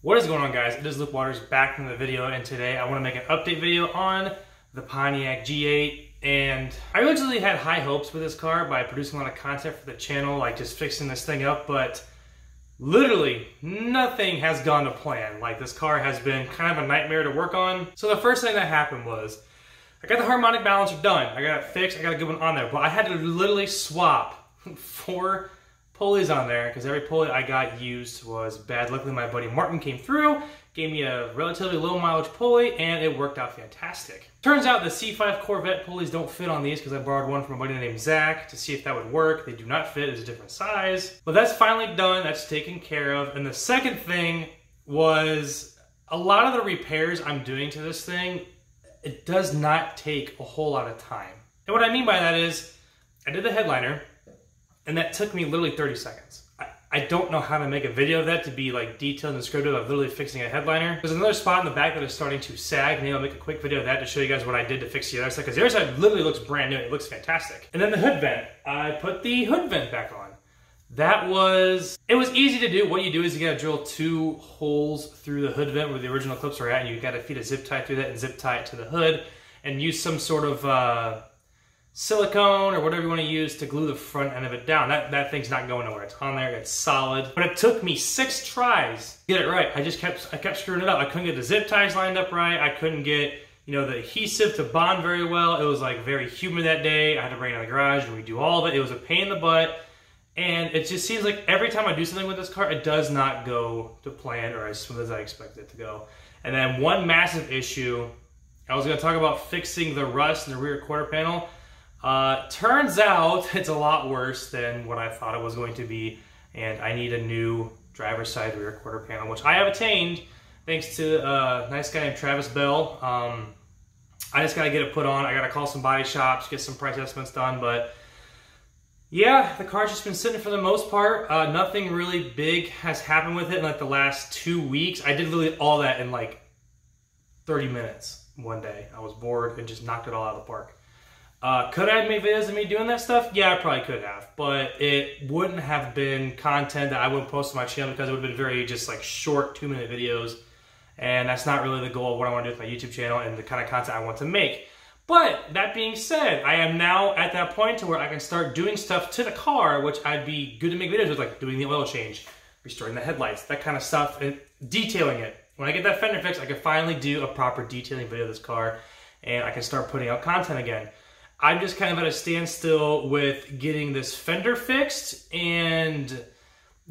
What is going on, guys? It is Luke Waters back from the video, and today I want to make an update video on the Pontiac G8. And I originally had high hopes with this car by producing a lot of content for the channel, like just fixing this thing up, but literally nothing has gone to plan. Like, this car has been kind of a nightmare to work on. So the first thing that happened was I got the harmonic balancer done. I got it fixed. I got a good one on there, but I had to literally swap 4 pulleys on there because every pulley I got used was bad. Luckily, my buddy Martin came through, gave me a relatively low mileage pulley, and it worked out fantastic. Turns out the C5 Corvette pulleys don't fit on these because I borrowed one from a buddy named Zach to see if that would work. They do not fit. It's a different size. But that's finally done. That's taken care of. And the second thing was a lot of the repairs I'm doing to this thing, it does not take a whole lot of time. And what I mean by that is I did the headliner, and that took me literally 30 seconds. I don't know how to make a video of that to be like detailed and descriptive of literally fixing a headliner. There's another spot in the back that is starting to sag. Maybe I'll make a quick video of that to show you guys what I did to fix the other side, because the other side literally looks brand new. It looks fantastic. And then the hood vent. I put the hood vent back on. It was easy to do. What you do is you gotta drill 2 holes through the hood vent where the original clips are at, and you gotta feed a zip tie through that and zip tie it to the hood, and use some sort of silicone or whatever you want to use to glue the front end of it down. That thing's not going nowhere. It's on there, it's solid. But it took me 6 tries to get it right. I kept screwing it up. I couldn't get the zip ties lined up right. I couldn't get, you know, the adhesive to bond very well. It was like very humid that day. I had to bring it in the garage and redo all of it. It was a pain in the butt. And it just seems like every time I do something with this car, it does not go to plan or as smooth as I expect it to go. And then one massive issue, I was going to talk about fixing the rust in the rear quarter panel. Turns out it's a lot worse than what I thought it was going to be, and I need a new driver's side rear quarter panel, which I have attained thanks to a nice guy named Travis Bell. I just got to get it put on. I got to call some body shops, get some price estimates done, but yeah, the car's just been sitting for the most part. Nothing really big has happened with it in like the last 2 weeks. I did literally all that in like 30 minutes one day. I was bored and just knocked it all out of the park. Could I have made videos of me doing that stuff? Yeah, I probably could have, but it wouldn't have been content that I would post on my channel because it would have been very just like short 2-minute videos, and that's not really the goal of what I want to do with my YouTube channel and the kind of content I want to make. But that being said, I am now at that point to where I can start doing stuff to the car, which I'd be good to make videos with, like doing the oil change, restoring the headlights, that kind of stuff, and detailing it. When I get that fender fixed, I can finally do a proper detailing video of this car, and I can start putting out content again. I'm just kind of at a standstill with getting this fender fixed and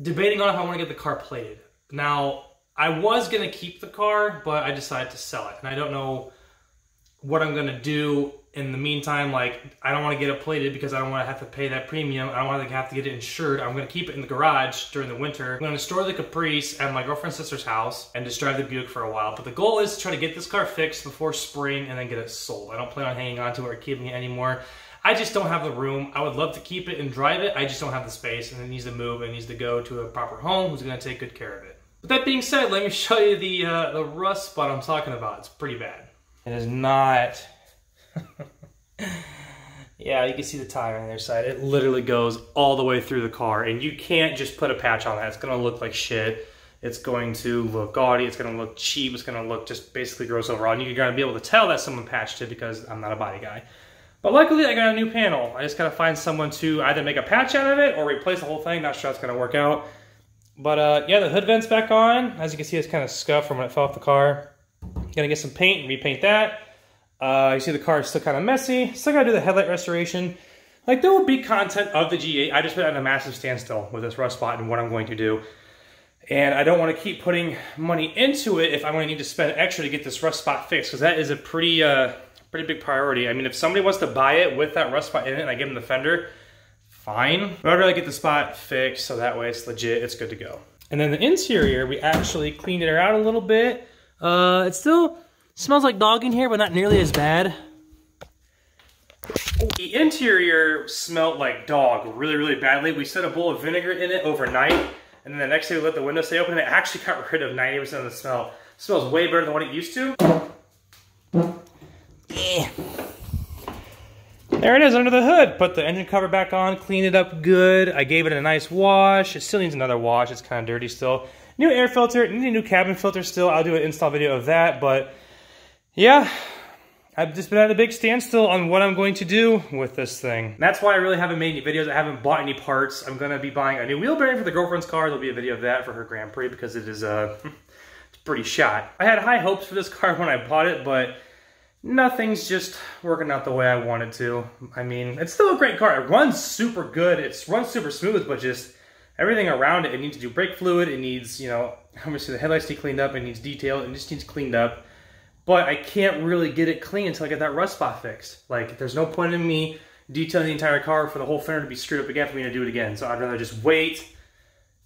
debating on if I want to get the car plated. Now, I was going to keep the car, but I decided to sell it. And I don't know what I'm going to do in the meantime. Like, I don't want to get it plated because I don't want to have to pay that premium. I don't want to have to get it insured. I'm going to keep it in the garage during the winter. I'm going to store the Caprice at my girlfriend's sister's house and just drive the Buick for a while. But the goal is to try to get this car fixed before spring and then get it sold. I don't plan on hanging on to it or keeping it anymore. I just don't have the room. I would love to keep it and drive it. I just don't have the space, and it needs to move. It needs to go to a proper home who's going to take good care of it. But that being said, let me show you the rust spot I'm talking about. It's pretty bad. It is not... Yeah, you can see the tire on the other side. It literally goes all the way through the car, and you can't just put a patch on that. It's going to look like shit. It's going to look gaudy. It's going to look cheap. It's going to look just basically gross overall. And you're going to be able to tell that someone patched it because I'm not a body guy. But luckily, I got a new panel. I just got to find someone to either make a patch out of it or replace the whole thing. Not sure how it's going to work out. But yeah, the hood vent's back on. As you can see, it's kind of scuffed from when it fell off the car. Gonna get some paint and repaint that. You see the car is still kind of messy. Still gotta do the headlight restoration. Like, there will be content of the G8. I just been at a massive standstill with this rust spot and what I'm going to do. And I don't want to keep putting money into it if I'm going to need to spend extra to get this rust spot fixed, because that is a pretty big priority. I mean, if somebody wants to buy it with that rust spot in it and I give them the fender, fine. But I'd rather get the spot fixed so that way it's legit, it's good to go. And then the interior, we actually cleaned it out a little bit. It still smells like dog in here, but not nearly as bad. The interior smelled like dog really, really badly. We set a bowl of vinegar in it overnight, and then the next day we let the window stay open, and it actually got rid of 90% of the smell. It smells way better than what it used to. Yeah. There it is under the hood. Put the engine cover back on, cleaned it up good. I gave it a nice wash. It still needs another wash. It's kind of dirty still. new air filter, need a new cabin filter still. I'll do an install video of that, but yeah, I've just been at a big standstill on what I'm going to do with this thing. That's why I really haven't made any videos. I haven't bought any parts. I'm gonna be buying a new wheel bearing for the girlfriend's car. There'll be a video of that for her Grand Prix because it is it's pretty shot. I had high hopes for this car when I bought it, but nothing's just working out the way I want it to. I mean, it's still a great car. It runs super good. It runs super smooth, but just everything around it, it needs to do brake fluid. It needs, you know, obviously the headlights need cleaned up. It needs detail. It just needs cleaned up. But I can't really get it clean until I get that rust spot fixed. Like, there's no point in me detailing the entire car for the whole fender to be screwed up again for me to do it again. So I'd rather just wait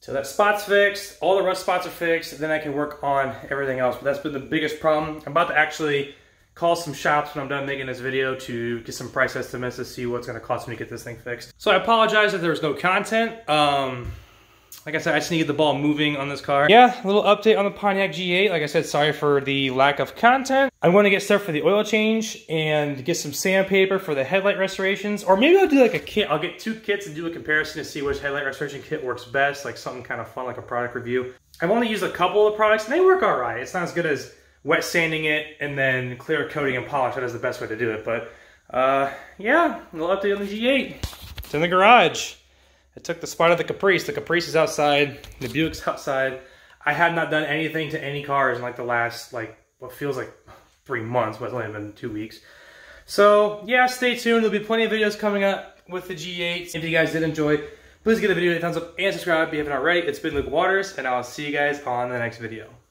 till that spot's fixed, all the rust spots are fixed, then I can work on everything else. But that's been the biggest problem. I'm about to actually call some shops when I'm done making this video to get some price estimates to see what's gonna cost me to get this thing fixed. So I apologize if there was no content. Like I said, I just need to get the ball moving on this car. Yeah, a little update on the Pontiac G8. Like I said, sorry for the lack of content. I'm going to get stuff for the oil change and get some sandpaper for the headlight restorations. Or maybe I'll do like a kit. I'll get 2 kits and do a comparison to see which headlight restoration kit works best. Like something kind of fun, like a product review. I've only used a couple of products and they work all right. It's not as good as wet sanding it and then clear coating and polish. That is the best way to do it. But yeah, a little update on the G8. It's in the garage. I took the spot of the Caprice. The Caprice is outside. The Buick's outside. I have not done anything to any cars in like the last, like, what feels like 3 months, but it's only been 2 weeks. So, yeah, stay tuned. There'll be plenty of videos coming up with the G8. If you guys did enjoy, please give the video a thumbs up and subscribe if you haven't already. It's been Luke Waters, and I'll see you guys on the next video.